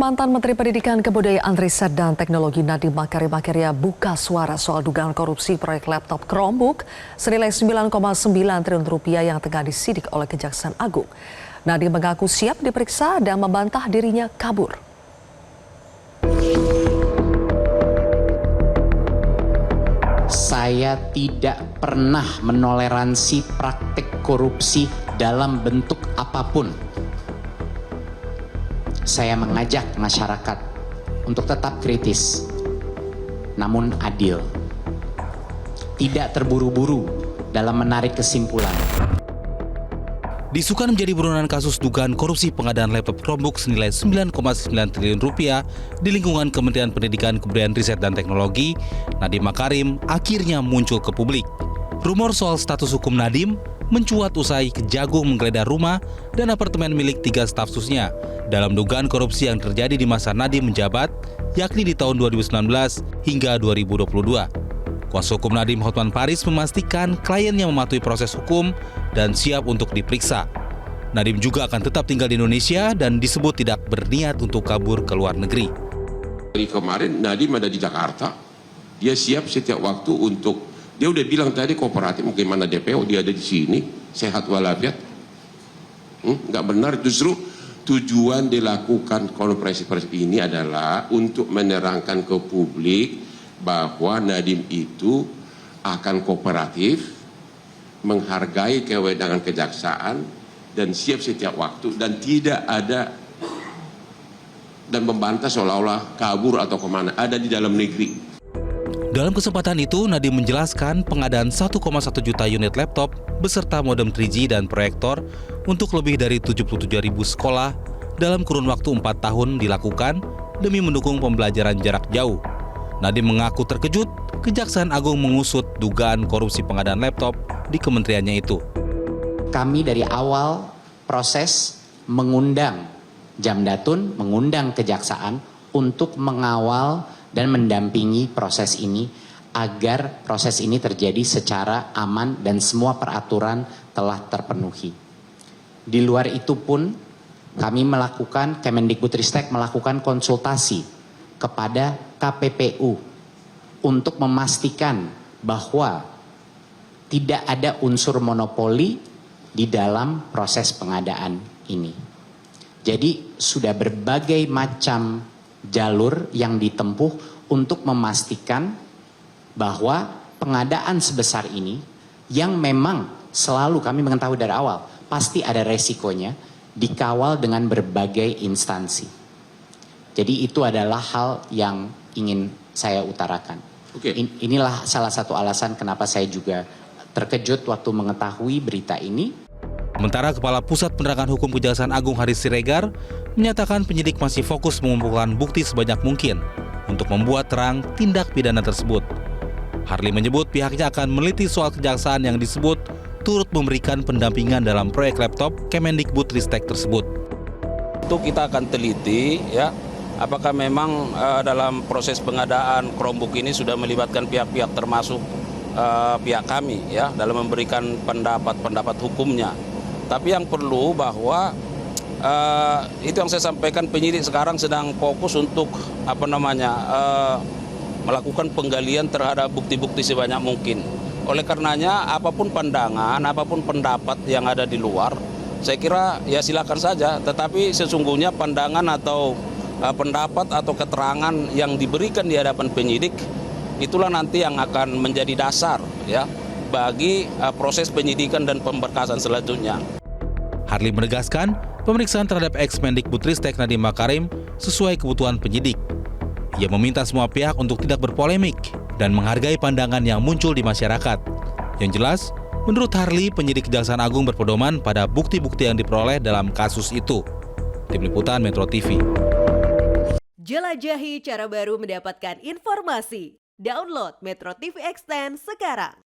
Mantan Menteri Pendidikan, Kebudayaan, Riset, dan Teknologi Nadiem Makarim akhirnya buka suara soal dugaan korupsi proyek laptop Chromebook senilai 9,9 triliun rupiah yang tengah disidik oleh Kejaksaan Agung. Nadiem mengaku siap diperiksa dan membantah dirinya kabur. Saya tidak pernah menoleransi praktik korupsi dalam bentuk apapun. Saya mengajak masyarakat untuk tetap kritis, namun adil. Tidak terburu-buru dalam menarik kesimpulan. Diisukan menjadi buronan kasus dugaan korupsi pengadaan laptop Chromebook senilai 9,9 triliun rupiah di lingkungan Kementerian Pendidikan, Kebudayaan, Riset, dan Teknologi, Nadiem Makarim akhirnya muncul ke publik. Rumor soal status hukum Nadiem mencuat usai Kejagung menggeledah rumah dan apartemen milik 3 staf susnya dalam dugaan korupsi yang terjadi di masa Nadiem menjabat, yakni di tahun 2019 hingga 2022. Kuasa hukum Nadiem, Hotman Paris, memastikan kliennya mematuhi proses hukum dan siap untuk diperiksa. Nadiem juga akan tetap tinggal di Indonesia dan disebut tidak berniat untuk kabur ke luar negeri. Dari kemarin Nadiem ada di Jakarta, dia siap setiap waktu untuk, dia udah bilang tadi kooperatif, bagaimana DPO, dia ada di sini, sehat walafiat. Nggak benar, justru tujuan dilakukan konferensi pers ini adalah untuk menerangkan ke publik bahwa Nadiem itu akan kooperatif, menghargai kewenangan kejaksaan, dan siap setiap waktu, dan tidak ada dan membantah seolah-olah kabur atau kemana, ada di dalam negeri. Dalam kesempatan itu, Nadiem menjelaskan pengadaan 1,1 juta unit laptop beserta modem 3G dan proyektor untuk lebih dari 77.000 sekolah dalam kurun waktu 4 tahun dilakukan demi mendukung pembelajaran jarak jauh. Nadiem mengaku terkejut Kejaksaan Agung mengusut dugaan korupsi pengadaan laptop di kementeriannya itu. Kami dari awal proses mengundang Jamdatun, mengundang Kejaksaan untuk mengawal dan mendampingi proses ini agar proses ini terjadi secara aman dan semua peraturan telah terpenuhi. Di luar itu pun kami melakukan, Kemendikbudristek melakukan konsultasi kepada KPPU untuk memastikan bahwa tidak ada unsur monopoli di dalam proses pengadaan ini. Jadi sudah berbagai macam jalur yang ditempuh untuk memastikan bahwa pengadaan sebesar ini yang memang selalu kami mengetahui dari awal pasti ada resikonya, dikawal dengan berbagai instansi. Jadi itu adalah hal yang ingin saya utarakan. Inilah salah satu alasan kenapa saya juga terkejut waktu mengetahui berita ini. Sementara Kepala Pusat Penerangan Hukum Kejaksaan Agung Haris Siregar menyatakan penyidik masih fokus mengumpulkan bukti sebanyak mungkin untuk membuat terang tindak pidana tersebut. Harli menyebut pihaknya akan meneliti soal kejaksaan yang disebut turut memberikan pendampingan dalam proyek laptop Kemendikbudristek tersebut. Itu kita akan teliti ya, apakah memang dalam proses pengadaan Chromebook ini sudah melibatkan pihak-pihak termasuk pihak kami ya dalam memberikan pendapat hukumnya. Tapi yang perlu bahwa itu yang saya sampaikan, penyidik sekarang sedang fokus untuk melakukan penggalian terhadap bukti-bukti sebanyak mungkin. Oleh karenanya apapun pandangan, apapun pendapat yang ada di luar, saya kira ya silakan saja. Tetapi sesungguhnya pandangan atau pendapat atau keterangan yang diberikan di hadapan penyidik itulah nanti yang akan menjadi dasar ya bagi proses penyidikan dan pemberkasan selanjutnya. Harli menegaskan pemeriksaan terhadap ex-Mendikbudristek Nadiem Makarim sesuai kebutuhan penyidik. Ia meminta semua pihak untuk tidak berpolemik dan menghargai pandangan yang muncul di masyarakat. Yang jelas, menurut Harli, penyidik Kejaksaan Agung berpedoman pada bukti-bukti yang diperoleh dalam kasus itu. Tim Liputan Metro TV. Jelajahi cara baru mendapatkan informasi. Download Metro TV Extend sekarang.